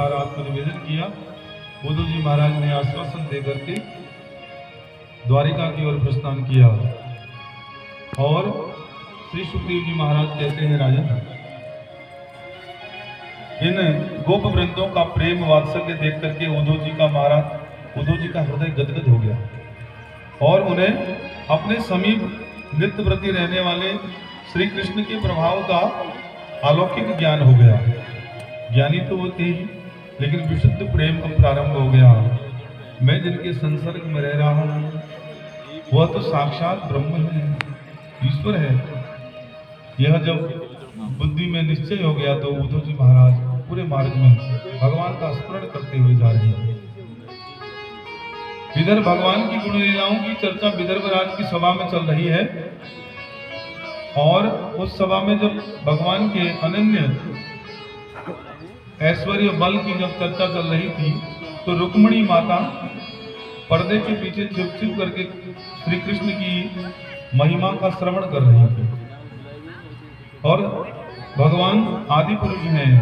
प्रकार आत्मनिवेदन किया। उद्धव जी महाराज ने आश्वासन देकर के द्वारिका की ओर प्रस्थान किया और श्री सुखदेव जी महाराज कहते हैं, राजन, इन गोप वृंदों का प्रेम वात्सल्य देख करके उद्धव जी का हृदय गदगद हो गया और उन्हें अपने समीप नित्य प्रति रहने वाले श्री कृष्ण के प्रभाव का अलौकिक ज्ञान हो गया। ज्ञानी तो वो थे ही, लेकिन विशुद्ध प्रेम अब प्रारंभ हो गया। मैं जिनके संसर्ग में रह रहा हूँ वह तो साक्षात ब्रह्म है, ईश्वर है। यह जब बुद्धि में निश्चय हो गया तो उद्धव जी महाराज पूरे मार्ग में भगवान का स्मरण करते हुए जा रहे हैं। इधर भगवान की गुण लीलाओं की चर्चा विदर्भ राज की सभा में चल रही है और उस सभा में जब भगवान के अनन्य ऐश्वर्य बल की जब चर्चा चल रही थी तो रुक्मिणी माता पर्दे के पीछे छिप छिप करके श्री कृष्ण की महिमा का श्रवण कर रही थी और भगवान आदि पुरुष हैं,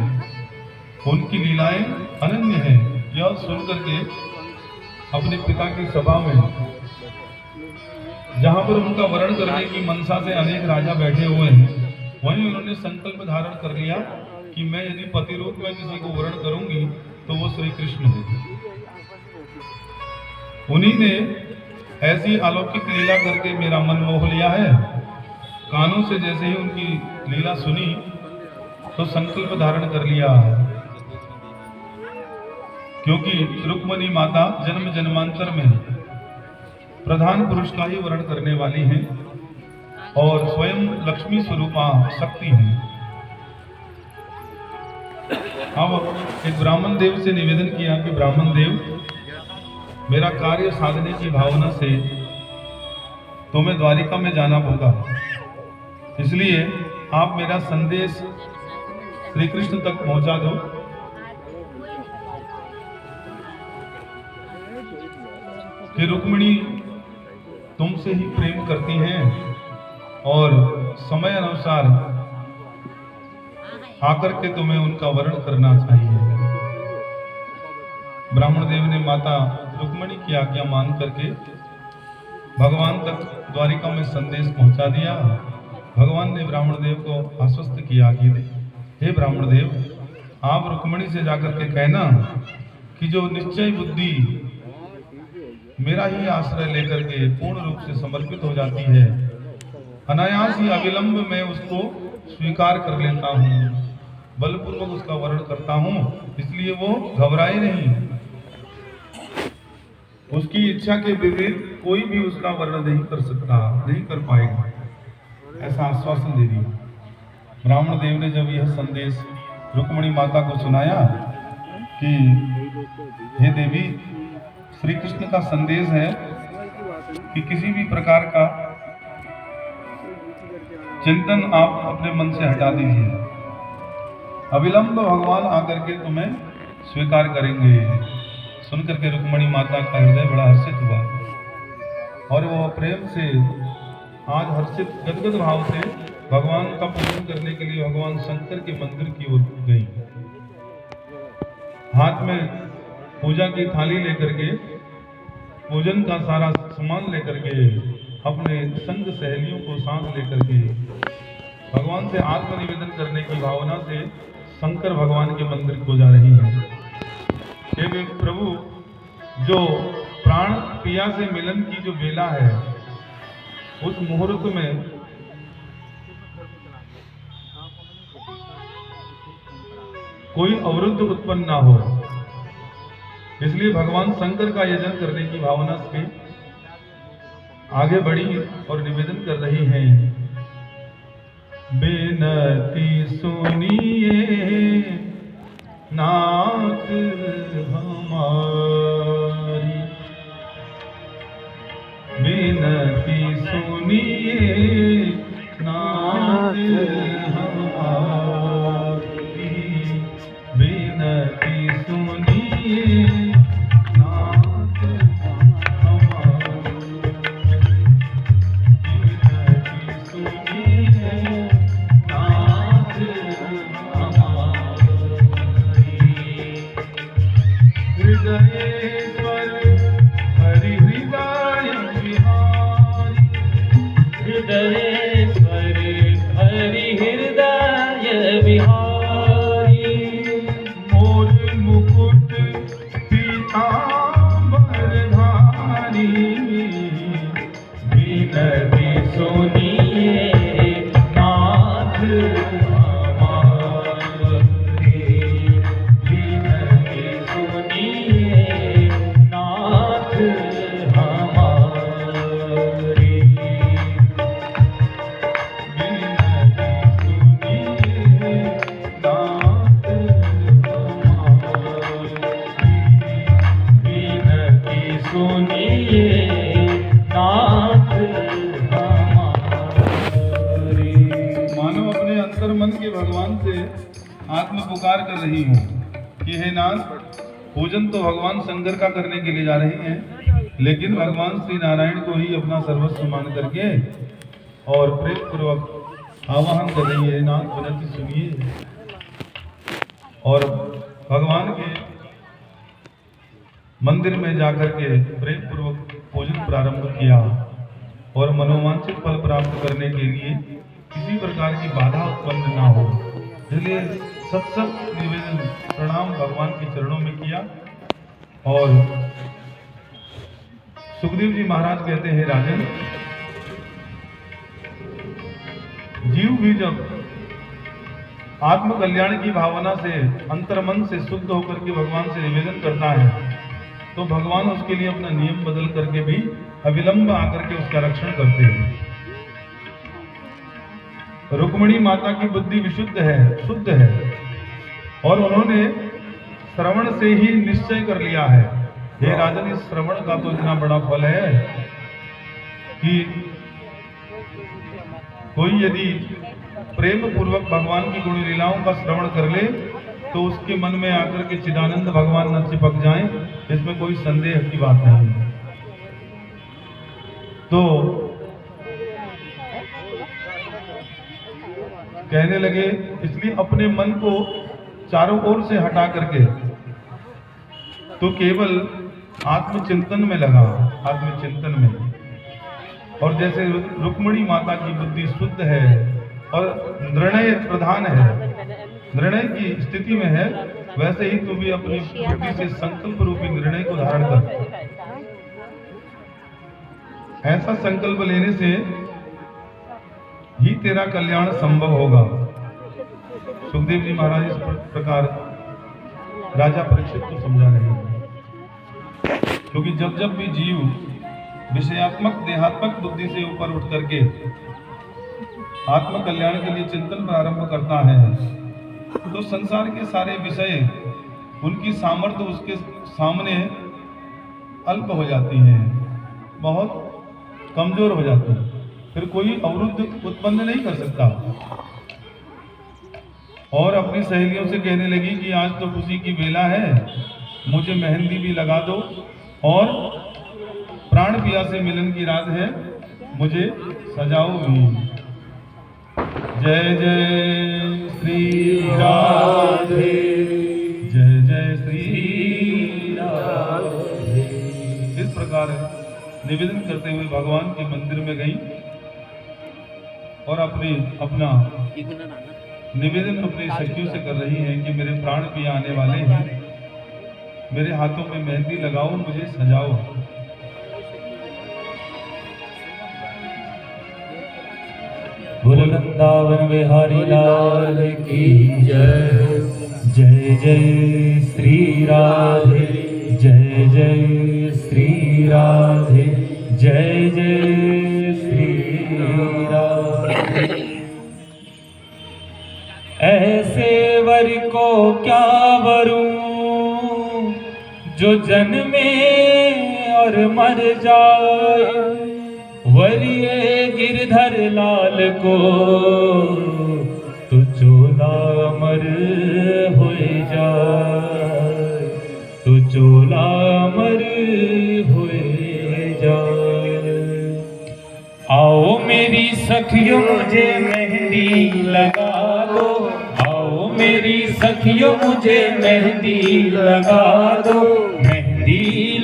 उनकी लीलाएं अनन्य हैं। यह सुन करके अपने पिता की सभा में, जहां पर उनका वर्ण करने की मनसा से अनेक राजा बैठे हुए हैं, वहीं उन्होंने संकल्प धारण कर लिया कि मैं यदि पति रूप में किसी को वर्ण करूंगी तो वो श्री कृष्ण है। उन्हीं ने ऐसी अलौकिक लीला करके मेरा मन मोह लिया है। कानों से जैसे ही उनकी लीला सुनी तो संकल्प धारण कर लिया, क्योंकि रुक्मिणी माता जन्म जन्मांतर में प्रधान पुरुष का ही वर्ण करने वाली हैं और स्वयं लक्ष्मी स्वरूपा शक्ति हैं। अब एक ब्राह्मण देव से निवेदन किया कि ब्राह्मण देव, मेरा कार्य साधने की भावना से तुम्हें द्वारिका में जाना होगा, इसलिए आप मेरा संदेश श्री कृष्ण तक पहुंचा दो। कि रुक्मिणी तुमसे ही प्रेम करती हैं और समय अनुसार आकर के तुम्हें उनका वर्ण करना चाहिए। ब्राह्मण देव ने माता रुक्मिणी की आज्ञा मान करके भगवान तक द्वारिका में संदेश पहुंचा दिया। भगवान ने ब्राह्मण देव को आश्वस्त किया कि हे ब्राह्मण देव, आप रुक्मिणी से जाकर के कहना कि जो निश्चय बुद्धि मेरा ही आश्रय लेकर के पूर्ण रूप से समर्पित हो जाती है, अनायास ही अविलंब मैं उसको स्वीकार कर लेता हूँ, बलपूर्वक उसका वर्ण करता हूँ, इसलिए वो घबराए नहीं। उसकी इच्छा के विपरीत कोई भी उसका वर्ण नहीं कर सकता, नहीं कर पाएगा, ऐसा आश्वासन दे दिया। ब्राह्मण देव ने जब यह संदेश रुक्मिणी माता को सुनाया कि हे देवी, श्री कृष्ण का संदेश है कि किसी भी प्रकार का चिंतन आप अपने मन से हटा दीजिए, अविलंब भगवान आकर के तुम्हें स्वीकार करेंगे। सुनकर के रुक्मिणी माता का हृदय बड़ा हर्षित हुआ और वो प्रेम से आज हर्षित गदगद भाव से भगवान का पूजन करने के लिए भगवान शंकर के मंदिर की ओर गई। हाथ में पूजा की थाली लेकर के, पूजन का सारा सामान लेकर के, अपने संग सहेलियों को साथ लेकर के भगवान से आत्मनिवेदन करने की भावना से शंकर भगवान के मंदिर को जा रही है। हे प्रभु, जो प्राण पिया से मिलन की जो बेला है, उस मुहूर्त में कोई अवरुद्ध उत्पन्न ना हो, इसलिए भगवान शंकर का यजन करने की भावना से आगे बढ़ी और निवेदन कर रही हैं, बेनती सुनिए नाथ हमारी, बेनती सुनिए नाथ हमारी, बेनती सुनिए नाथ हमारी, बेनती सुनिए नाथ हमारी। हृदयेश्वर हरि हृदय विहारी, हृदयेश्वर हरि हृदय विहारी, मोर मुकुट पीतांबर धारी, विनती सुनिए नाथ हमारे, विनती सुनिए नाथ हमारे, विनती सुनिए नाथ सुनिए नाथ हमारे। मानो अपने अंतर मन के भगवान से आत्म पुकार कर रही हूँ कि हे नाथ, पूजन तो भगवान शंकर का करने के लिए जा रही हैं, लेकिन भगवान श्री नारायण को ही अपना सर्वस्व मान करके और प्रेम पूर्वक आवाहन कर रही है, नाथ विनती सुनिए। और भगवान के मंदिर में जाकर के प्रेम पूर्वक पूजन प्रारंभ किया और मनोवांछित फल प्राप्त करने के लिए किसी प्रकार की बाधा उत्पन्न ना हो, इसलिए सत निवेदन प्रणाम भगवान के चरणों में किया। और सुखदेव जी महाराज कहते हैं, राजन, जीव भी जब आत्म कल्याण की भावना से अंतर्मन से शुद्ध होकर के भगवान से निवेदन करता है, तो भगवान उसके लिए अपना नियम बदल करके भी अविलंब आकर के उसका रक्षण करते हैं। रुक्मिणी माता की बुद्धि विशुद्ध है, शुद्ध है, और उन्होंने श्रवण से ही निश्चय कर लिया है। हे राजन, इस श्रवण का तो इतना बड़ा फल है कि कोई यदि प्रेम पूर्वक भगवान की गुण लीलाओं का श्रवण कर ले तो उसके मन में आकर के चिदानंद भगवान न चिपक जाएं, इसमें कोई संदेह की बात नहीं। तो कहने लगे, इसलिए अपने मन को चारों ओर से हटा करके तो केवल आत्मचिंतन में लगा, आत्मचिंतन में। और जैसे रुक्मिणी माता की बुद्धि शुद्ध है और निर्णय प्रधान है, निर्णय की स्थिति में है, वैसे ही तू भी अपनी बुद्धि से संकल्प रूपी निर्णय को धारण कर। ऐसा संकल्प लेने से ही तेरा कल्याण संभव होगा। सुखदेव जी महाराज इस प्रकार राजा परीक्षित को समझा रहे हैं, क्योंकि जब जब भी जीव विषयात्मक देहात्मक बुद्धि से ऊपर उठ करके आत्म कल्याण के लिए चिंतन प्रारंभ करता है, तो संसार के सारे विषय, उनकी सामर्थ्य उसके सामने अल्प हो जाती हैं, बहुत कमजोर हो जाती है, फिर कोई अवरुद्ध उत्पन्न नहीं कर सकता। और अपनी सहेलियों से कहने लगी कि आज तो खुशी की बेला है, मुझे मेहंदी भी लगा दो, और प्राण पिया से मिलन की रात है, मुझे सजाओ भी। जय जय श्री राधे, जय जय श्री राधे। इस प्रकार निवेदन करते हुए भगवान के मंदिर में गई और अपना निवेदन अपनी सखियों से कर रही हैं कि मेरे प्राण पिया आने वाले हैं, मेरे हाथों में मेहंदी लगाओ, मुझे सजाओ। बोल वृंदावन बिहारी लाल की जय। जय जय श्री राधे, जय जय श्री राधे, जय जय श्री राधे। ऐसे वर को क्या वरूं जो जन्मे और मर जाए, वरिये गिरधर लाल को तू चोला अमर हो जाए, तू चोला अमर हो जाए। आओ मेरी सखियों मुझे मेहंदी लगा दो, आओ मेरी सखियों मुझे मेहंदी लगा दो,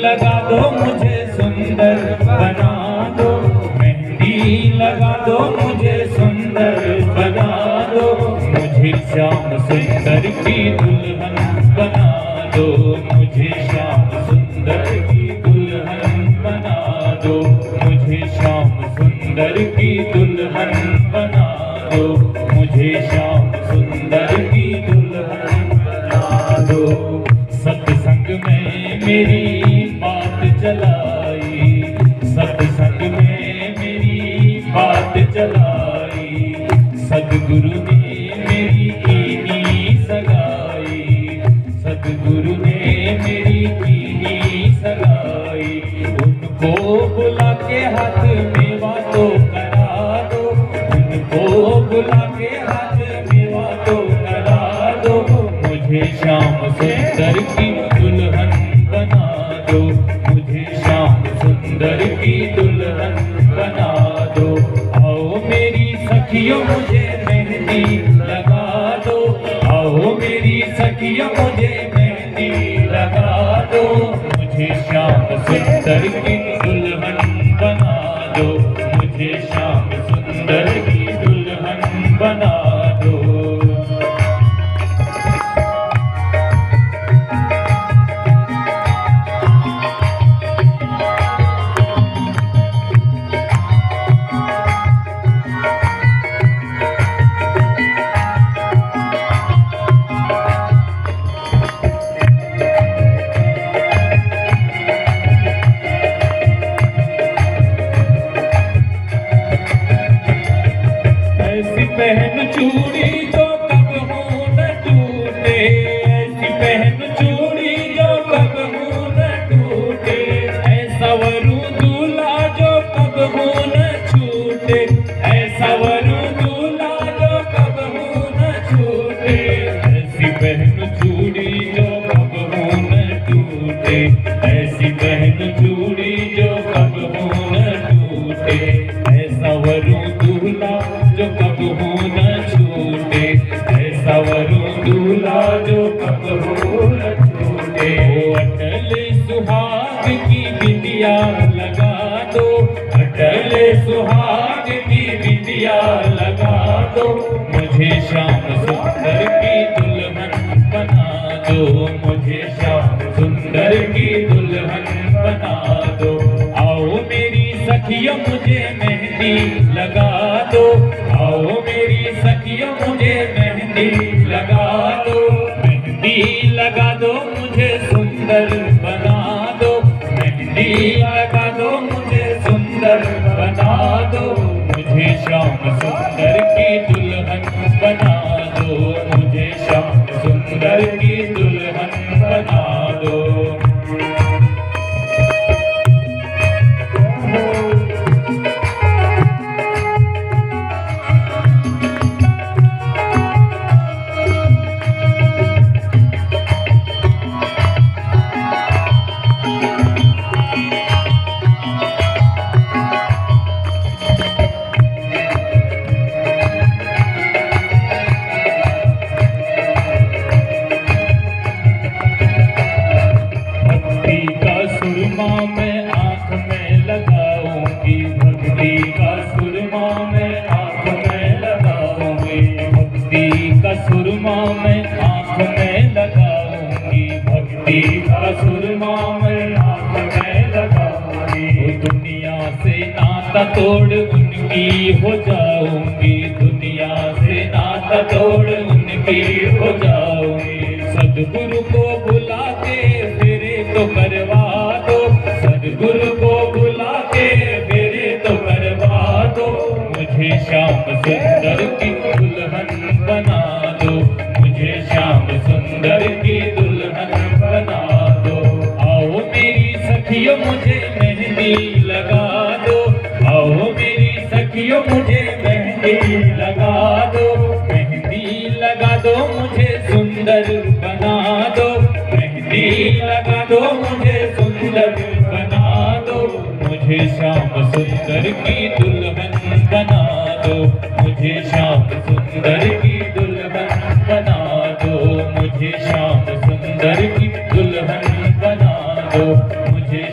लगा दो मुझे सुंदर बना दो, मेहंदी लगा दो मुझे सुंदर बना दो, मुझे श्याम सुंदर की दुल्हन बना दो, मुझे श्याम सुंदर की दुल्हन बना दो, मुझे श्याम सुंदर की दुल्हन बना दो, मुझे श्याम सुंदर की दुल्हन बना दो। सत्संग में मेरी बात चलाई, सत्संग में मेरी बात चलाई, सद्गुरु ने मेरी कीनी सगाई, सद्गुरु ने मेरी कीनी सगाई, उनको बुला के हाथ मेवा तो करा दो, उनको बुला के हाथ मेवा तो करा दो, मुझे श्याम सुंदर की दुल्हन बना दो, मुझे श्याम सुंदर की दुल्हन बना दो। आओ मेरी सखियों मुझे मेहंदी लगा दो, आओ मेरी सखियों मुझे मेहंदी लगा दो, मुझे श्याम सुंदर की दुल्हन बना दो, मुझे श्याम सुंदर की दुल्हन बना दो। पहन चूड़ी जो कब हो न टूटे, ऐसी पहन चूड़ी जो कब हो न टूटे, ऐसा वरु दूल्हा जो कब हो न छूटे, ऐसा वरु दूल्हा जो कब हो न छूटे, ऐसी पहन चूड़ी जो कब हो न टूटे, ऐसी पहन चूड़ी जो कब हो न टूटे, ऐसा वरु दूल्हा जो कब हो न छूटे, ऐसा वरु दूल्हा जो कब हो न छूटे। ओ अटल सुहाग की बिंदिया लगा दो, अटल सुहाग की बिंदिया लगा दो, मुझे श्याम सुंदर की दुल्हन बना दो, मुझे श्याम सुंदर की दुल्हन बना दो। आओ मेरी सखियों मुझे मेहंदी लगा दो, आओ मेरी सखियों मुझे मेहंदी लगा दो, मेहंदी लगा दो मुझे सुंदर बना दो, मेहंदी लगा दो मुझे सुंदर बना दो, मुझे श्याम सुंदर की दुल्हन बना दो, मुझे श्याम सुंदर की दुल्हन बना दो। सुरमा में आँख में लगाऊंगी, भक्ति का सुरमा में आँख में लगाऊंगी, दुनिया से नाता तोड़ उनकी हो जाऊंगी, दुनिया से नाता तोड़ उनकी हो जाऊंगी, सद्गुरु को बुला के फेरे तो करवा दो, सद्गुरु को बुला के फेरे तो करवा दो, मुझे श्याम सुंदर की दुल्हन बना दो, मुझे श्याम सुंदर की दुल्हन बना दो। आओ मेरी सखियों मुझे मेहंदी लगा दो, आओ मेरी सखियों मुझे मेहंदी लगा दो, मेहंदी लगा दो मुझे सुंदर बना दो, मेहंदी लगा दो मुझे सुंदर बना दो, मुझे श्याम सुंदर की दुल्हन बना दो, मुझे श्याम सुंदर की दुल्हन बना दो, मुझे श्याम सुंदर की दुल्हन बना दो, मुझे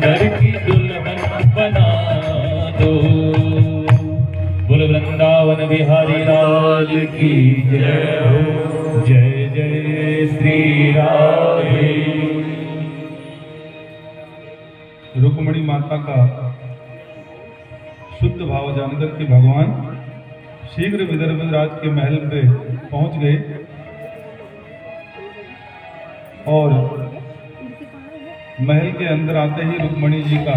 घर की दुल्हन बना दो। बोल वृंदावन बिहारी लाल की जय हो। जय जय श्री राधे। रुक्मणी माता का शुद्ध भाव जानकर के भगवान शीघ्र विदर्भ राज के महल पे पहुंच गए और महल के अंदर आते ही रुक्मणी जी का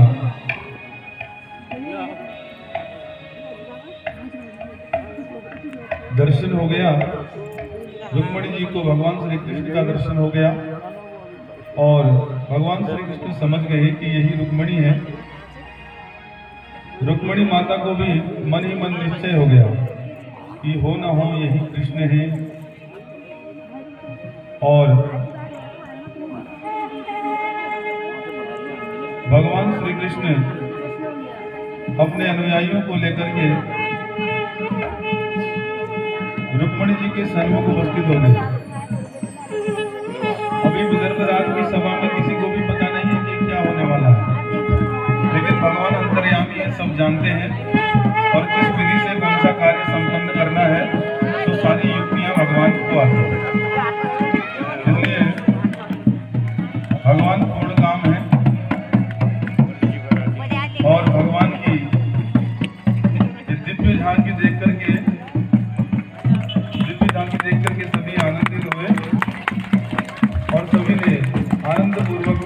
दर्शन हो गया। रुक्मणी जी को भगवान श्री कृष्ण का दर्शन हो गया और भगवान श्री कृष्ण समझ गए कि यही रुक्मणी है। रुक्मणी माता को भी मन ही मन निश्चय हो गया कि हो ना हो यही कृष्ण है। और भगवान श्री कृष्ण अपने अनुयायियों को लेकर के रुक्मणी जी के सन्मुख उपस्थित हो गए। अभी विदर्भ राज की सभा में किसी को भी पता नहीं है कि क्या होने वाला है, लेकिन भगवान अंतर्यामी है, सब जानते हैं और किस विधि से कौन सा कार्य संपन्न करना है तो सारी युक्तियां भगवान को आती है। इसलिए भगवान पूर्ण काम है और भगवान की दिव्य झांकी देख करके सभी आनंदित हुए और सभी ने आनंद पूर्वक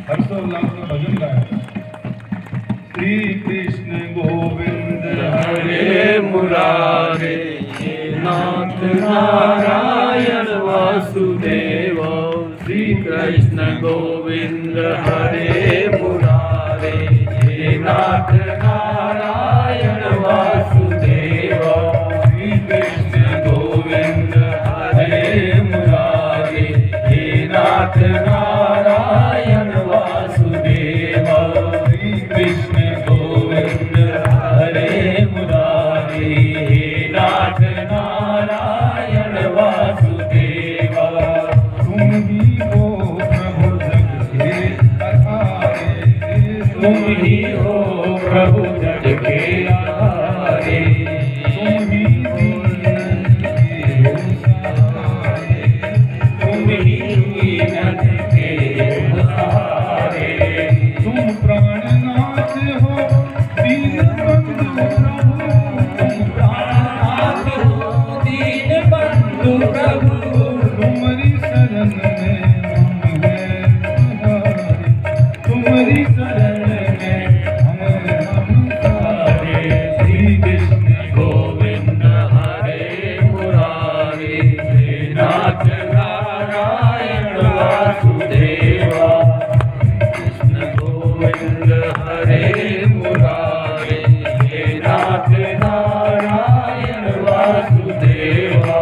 हर्षोल्लास में भजन गाया। श्री कृष्ण गोविंद हरे मुरारे नाथ नारायण वासुदेव। श्री कृष्ण गोविंद हरे मुरारे नाथ नारायण वासुदेव। श्री कृष्ण गोविंद हरे मुरारे नाथ नारायण वासुदेव। श्री कृष्ण गोविंद हरे मुरारे नाथ नारायण वासुदेव। तुम ही हो प्रभु जग के आधारे, तुम ही हो प्रभु जग के आधारे। तुम ही दीन के सहारे, तुम ही दीन के सहारे। तुम प्राणनाथ हो दीन बंधु प्रभु। तुम प्राणनाथ हो दीन बंधु प्रभु। तुम्हारी शरण में हम हैं तुम्हारे, तुम्हारी शरण में हम तुम्हारे। श्री कृष्ण गोविंद हरे मुरारे नाथ नारायण वासुदेवा। कृष्ण गोविंद हरे मुरारे नाथ नारायण वासुदेवा।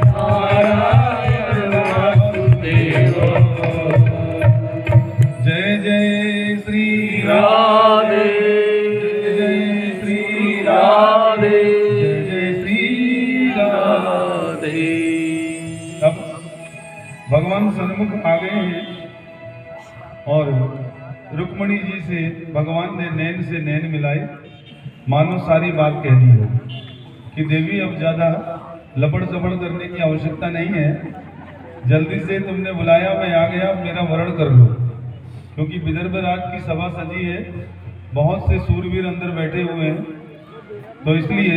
नारायण वासुदेवा। जय जय श्री राधे जय श्री राधे जय श्री राधे। अब भगवान सन्मुख आ गए हैं और रुक्मणी जी से भगवान ने नैन से नैन मिलाए, मानो सारी बात कह दी हो कि देवी अब ज्यादा लपड़ चपड़ करने की आवश्यकता नहीं है, जल्दी से तुमने बुलाया मैं आ गया, मेरा वरण कर लो। क्योंकि विदर्भ राज की सभा सजी है, बहुत से सूरवीर अंदर बैठे हुए हैं, तो इसलिए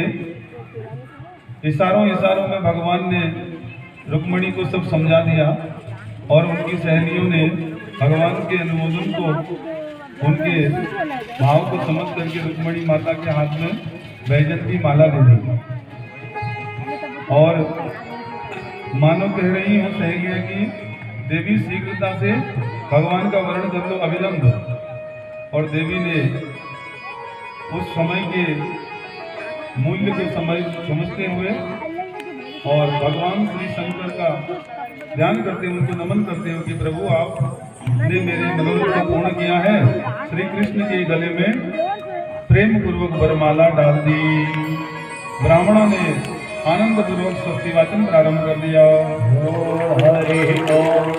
इशारों इशारों में भगवान ने रुक्मणी को सब समझा दिया और उनकी सहेलियों ने भगवान के अनुमोदन को, उनके भाव को समझ करके रुक्मणी माता के हाथ में वैजन की माला दे दी और मानो कह रही हूँ सहेलियां की देवी शीघ्रता से भगवान का वर्ण कर लो अविलंब। और देवी ने उस समय के मूल्य को समझते हुए और भगवान श्री शंकर का ध्यान करते हुए उनको नमन करते हुए कि प्रभु आपने मेरे मनोरथ को पूर्ण किया है। श्री कृष्ण के गले में प्रेम पूर्वक वरमाला डाल दी। ब्राह्मणों ने आनंद पूर्वक स्वस्ति वाचन प्रारंभ कर दिया। हरि ओम।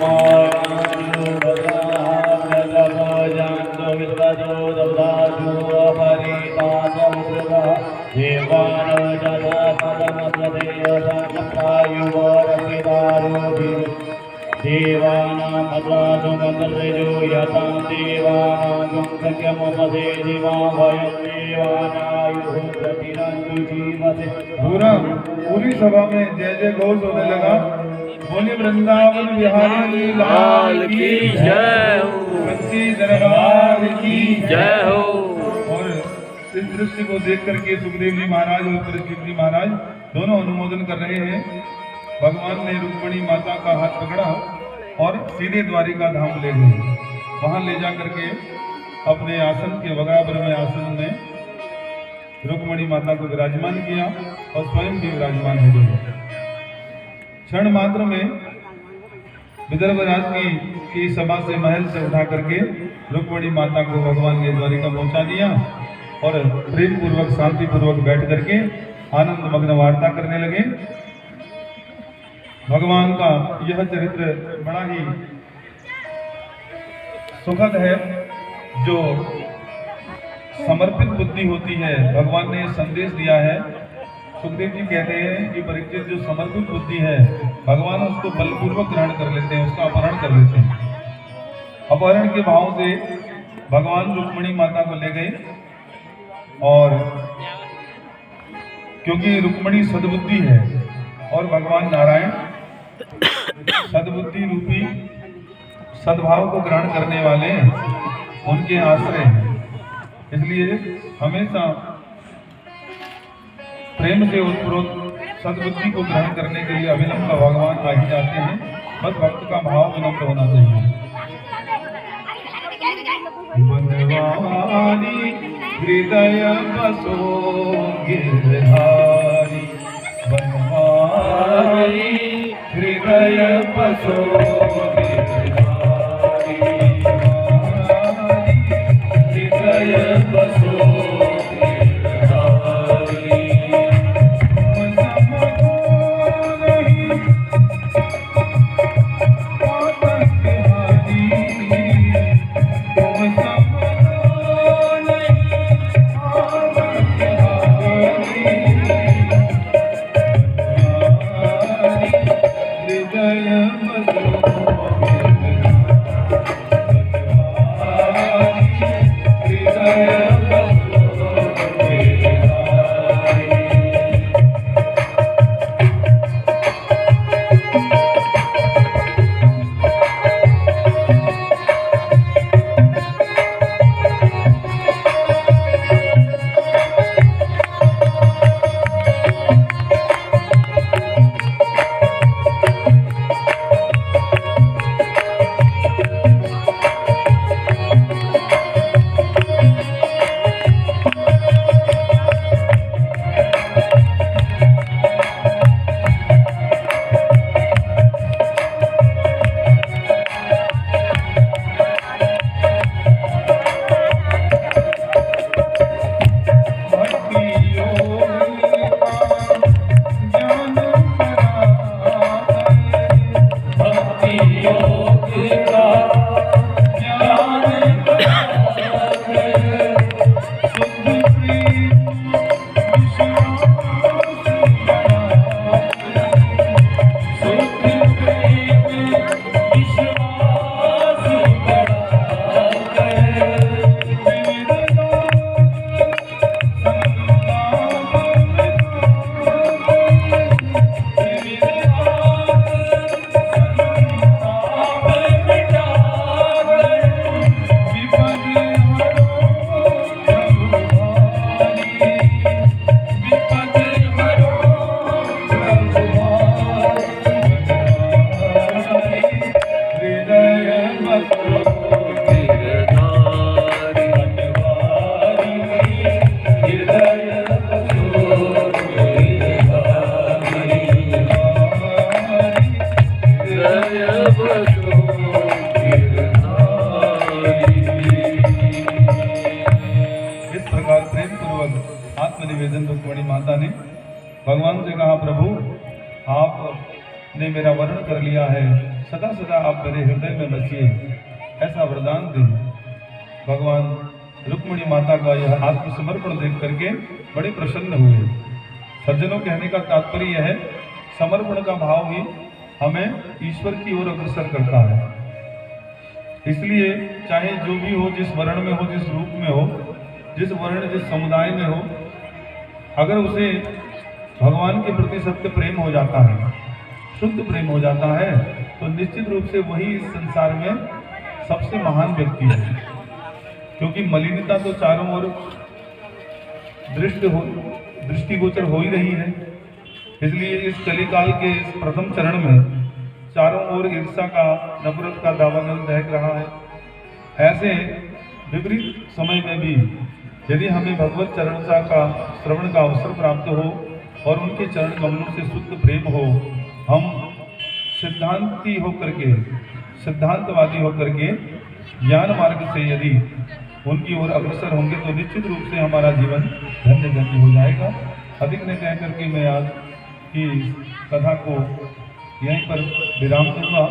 सर्वजो यथा देवानां सख्यमुपदे दिवा वयं देवानायुः प्रतिरन्तु जीवते। पूरी सभा में जय जय घोष होने लगा। बोले वृंदावन बिहारी लाल की जय हो, सच्ची दरबार की जय हो। और इस दृश्य को देख करके सुखदेव जी महाराज और परीक्षित जी महाराज दोनों अनुमोदन कर रहे हैं। भगवान ने रुक्मिणी माता का हाथ पकड़ा और सीधे द्वारिका धाम ले गए। वहां ले जा करके अपने आसन के बराबर में आसन में रुक्मिणी माता को विराजमान किया और स्वयं भी विराजमान हो गए। क्षण मात्र में विदर्भ राज की सभा से महल से उठा करके रुक्मिणी माता को भगवान ने द्वारिका पहुंचा दिया और प्रेम पूर्वक शांति पूर्वक बैठ करके आनंद मग्न वार्ता करने लगे। भगवान का यह चरित्र बड़ा ही सुखद है। जो समर्पित बुद्धि होती है, भगवान ने संदेश दिया है। सुखदेव जी कहते हैं कि परीक्षित जो समर्पित बुद्धि है, भगवान उसको बलपूर्वक ग्रहण कर लेते हैं, उसका अपहरण कर लेते हैं। अपहरण के भाव से भगवान रुक्मिणी माता को ले गए और क्योंकि रुक्मिणी सद्बुद्धि है और भगवान नारायण सद्बुद्धि रूपी सद्भाव को ग्रहण करने वाले उनके आश्रय हैं। इसलिए हमेशा प्रेम से उत्प्रोत सद्बुद्धि को ग्रहण करने के लिए अविलंब भगवान आ ही जाते हैं। बस भक्त का भाव विनम्र होना चाहिए। बनवारी हृदय बसो गिरधारी, बनवारी हृदय बसो गिरधारी, हृदय बसो आत्मनिवेदन रुक्मिणी माता ने भगवान से कहा, प्रभु आपने मेरा वर्ण कर लिया है, सदा सदा आप मेरे हृदय में बसिए, ऐसा वरदान दे। भगवान रुक्मिणी माता का यह आत्मसमर्पण देख करके बड़े प्रसन्न हुए। सज्जनों कहने का तात्पर्य यह है, समर्पण का भाव ही हमें ईश्वर की ओर अग्रसर करता है। इसलिए चाहे जो भी हो, जिस वर्ण में हो, जिस रूप में हो, जिस वर्ण जिस समुदाय में हो, अगर उसे भगवान के प्रति सत्य प्रेम हो जाता है, शुद्ध प्रेम हो जाता है, तो निश्चित रूप से वही इस संसार में सबसे महान व्यक्ति है। क्योंकि मलिनता तो चारों ओर दृष्टिगोचर हो ही रही है। इसलिए इस कलिकाल के इस प्रथम चरण में चारों ओर ईर्ष्या का, नफरत का दावानल दहक रहा है। ऐसे विपरीत समय में भी यदि हमें भगवत चरणता का श्रवण का अवसर प्राप्त हो और उनके चरण कमलों से शुद्ध प्रेम हो, हम सिद्धांती होकर के, सिद्धांतवादी होकर के ज्ञान मार्ग से यदि उनकी ओर अग्रसर होंगे तो निश्चित रूप से हमारा जीवन धन्य धन्य हो जाएगा। अधिक न कह करके मैं आज की कथा को यहीं पर विराम दूंगा।